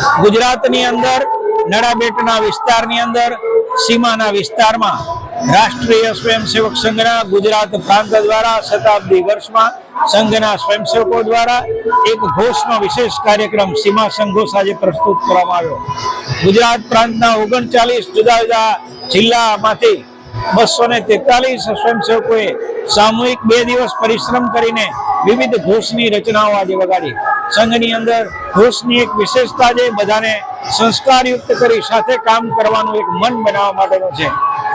ગુજરાतनी अंदर नड़ाबेटना विस्तारनी अंदर सीमाना विस्तारमा राष्ट्रीय स्वयंसेवक संघना गुजरात प्रांत द्वारा शताब्दी वर्ष में संघना स्वयंसेवकों द्वारा एक घोषनो विशेष कार्यक्रम सीमा संघोष आज प्रस्तुत करवामां आव्यो। गुजरात प्रांतना 39 जुदा जुदा जिल्ला मांथी 243 स्वयंसेवकोए सामूहिक 2 दिवस परिश्रम करीने विविध घोषनी रचनाओं आज वगाड़ी। संघनी अंदर घोषनी एक विशेषता है, बधाने संस्कारयुक्त करी साथे काम करवानुं एक मन बनाववा माटेनो छे।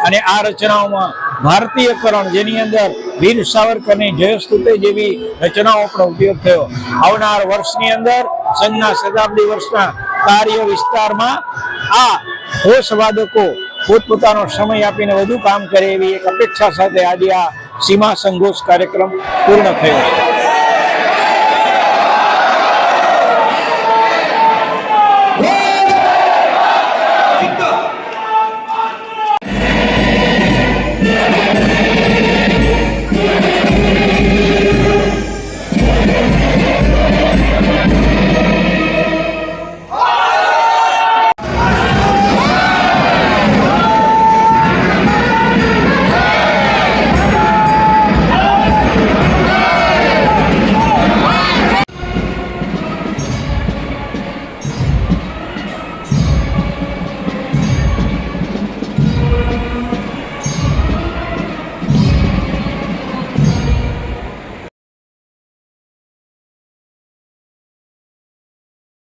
અને આ રચનાઓમાં ભારતીયકરણ જેની અંદર વીર સાવરકરની જયસ્તુતે જેવી રચનાઓ પણ ઉપયોગ થયો। આવનાર વર્ષની અંદર સંઘના શતાબ્દી વર્ષના કાર્ય વિસ્તારમાં આ ઘોષવાદકો પોતપોતાનો સમય આપીને વધુ કામ કરે એવી એક અપેક્ષા સાથે આજે આ સીમા સંઘોષ કાર્યક્રમ પૂર્ણ થયો છે।